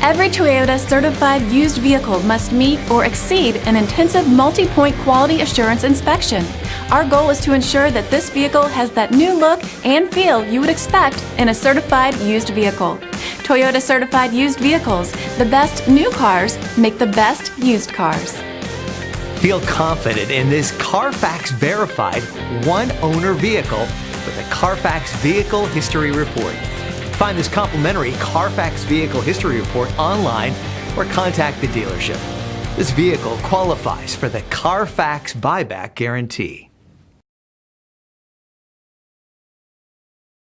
Every Toyota certified used vehicle must meet or exceed an intensive multi-point quality assurance inspection. Our goal is to ensure that this vehicle has that new look and feel you would expect in a certified used vehicle. Toyota certified used vehicles. The best new cars make the best used cars. Feel confident in this Carfax verified one-owner vehicle with a Carfax Vehicle History Report. Find this complimentary Carfax Vehicle History Report online or contact the dealership. This vehicle qualifies for the Carfax Buyback Guarantee.